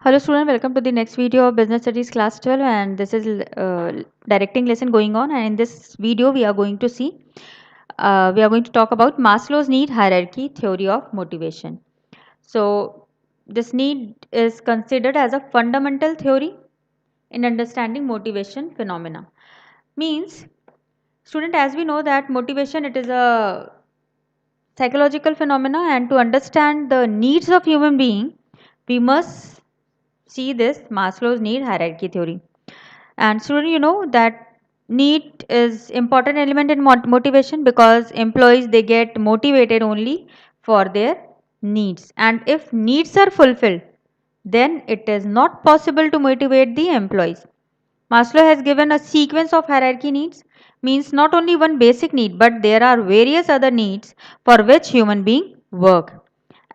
Hello student, welcome to the next video of Business Studies class 12, and this is directing lesson going on, and in this video we are going to talk about Maslow's need hierarchy theory of motivation. So this need is considered as a fundamental theory in understanding motivation phenomena. Means student, as we know that motivation, it is a psychological phenomena, and to understand the needs of human being we must see this Maslow's need hierarchy theory. And student, you know that need is important element in motivation, because employees, they get motivated only for their needs, and if needs are fulfilled, then it is not possible to motivate the employees. Maslow has given a sequence of hierarchy needs, means not only one basic need, but there are various other needs for which human being work,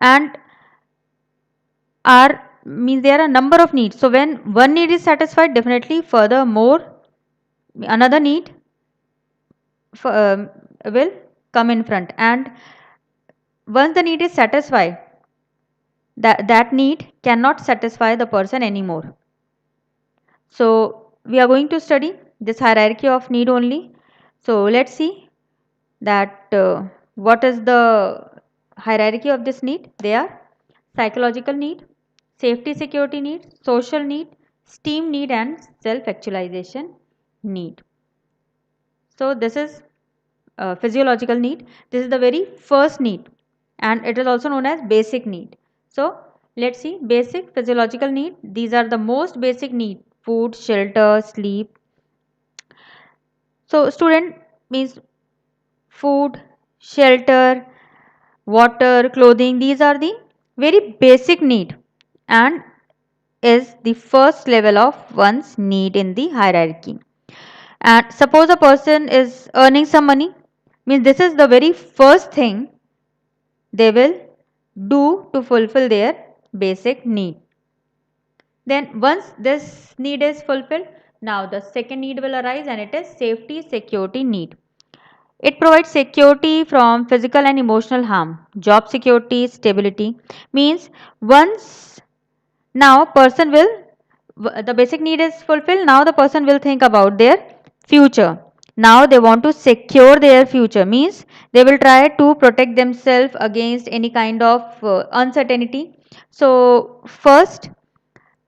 and are means there are a number of needs. So when one need is satisfied, definitely furthermore another need will come in front, and once the need is satisfied, that need cannot satisfy the person anymore. So we are going to study this hierarchy of need only. So let's see that what is the hierarchy of this need. They are psychological need, safety security need, social need, esteem need, and self actualization need. So this is physiological need. This is the very first need, and it is also known as basic need. So let's see basic physiological need. These are the most basic need: food, shelter, sleep. So student, means food, shelter, water, clothing, these are the very basic need, and is the first level of one's need in the hierarchy. And suppose a person is earning some money, means this is the very first thing they will do to fulfill their basic need. Then once this need is fulfilled, now the second need will arise, and it is safety security need. It provides security from physical and emotional harm. Job security, stability, means once now person will, the basic need is fulfilled, now the person will think about their future. Now they want to secure their future, means they will try to protect themselves against any kind of uncertainty. So first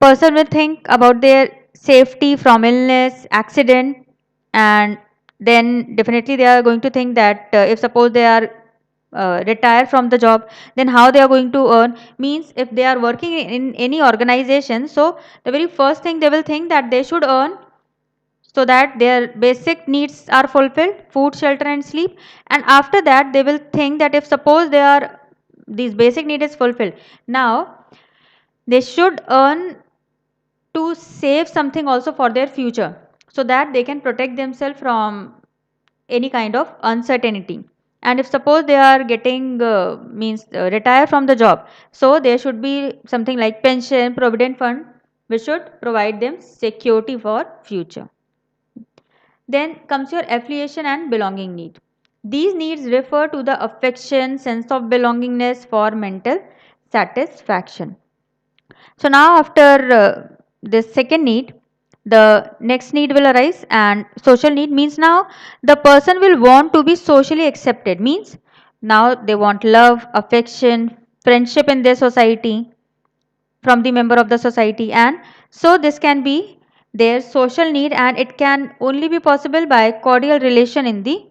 person will think about their safety from illness, accident, and then definitely they are going to think that if suppose they are retire from the job, then how they are going to earn. Means if they are working in any organization, so the very first thing they will think that they should earn so that their basic needs are fulfilled: food, shelter, and sleep. And after that they will think that if suppose they are, these basic need is fulfilled, now they should earn to save something also for their future, so that they can protect themselves from any kind of uncertainty. And if suppose they are getting retire from the job, so there should be something like pension, provident fund, which should provide them security for future. Then comes your affiliation and belonging need. These needs refer to the affection, sense of belongingness for mental satisfaction. So now after this second need, the next need will arise, and social need, means now the person will want to be socially accepted, means now they want love, affection, friendship in their society, from the member of the society. And so this can be their social need, and it can only be possible by cordial relation in the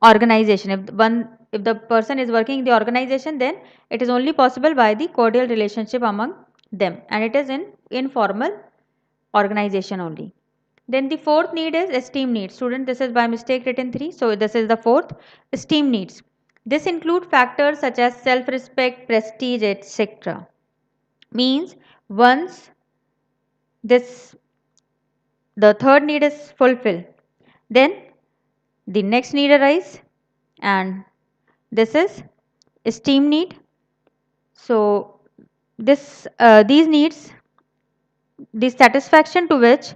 organization. If the person is working in the organization, then it is only possible by the cordial relationship among them, and it is in informal organization only. Then the fourth need is esteem needs. Student, this is by mistake written 3, so this is the fourth, esteem needs. This include factors such as self respect, prestige, etc. Means once this, the third need is fulfilled, then the next need arise, and this is esteem need. So this these needs, the satisfaction to which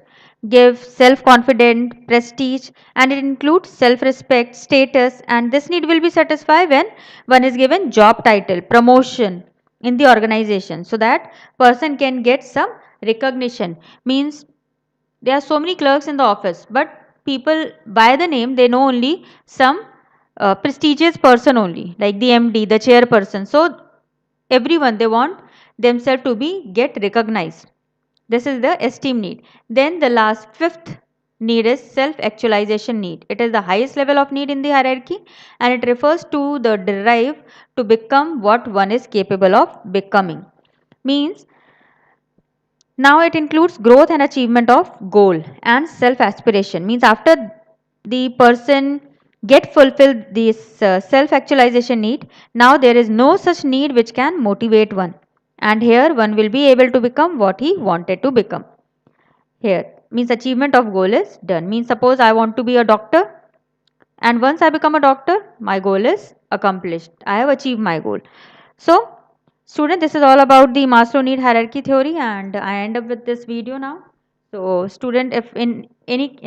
give self confidence, prestige, and it includes self respect, status, and this need will be satisfied when one is given job title, promotion in the organization, so that person can get some recognition. Means there are so many clerks in the office, but people by the name they know only some prestigious person only, like the MD, the chairperson. So everyone they want themselves to be get recognized. This is the esteem need. Then the last fifth need is self actualization need. It is the highest level of need in the hierarchy, and it refers to the drive to become what one is capable of becoming. Means now it includes growth and achievement of goal and self aspiration. Means after the person get fulfilled this self actualization need, now there is no such need which can motivate one, and here one will be able to become what he wanted to become. Here means achievement of goal is done. Means suppose I want to be a doctor, and once I become a doctor my goal is accomplished, I have achieved my goal. So student, this is all about the Maslow need hierarchy theory, and I end up with this video now. So student, if in any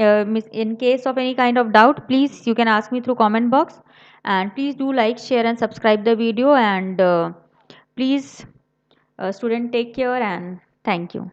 in case of any kind of doubt, please you can ask me through comment box, and please do like, share and subscribe the video, and please student take care and thank you.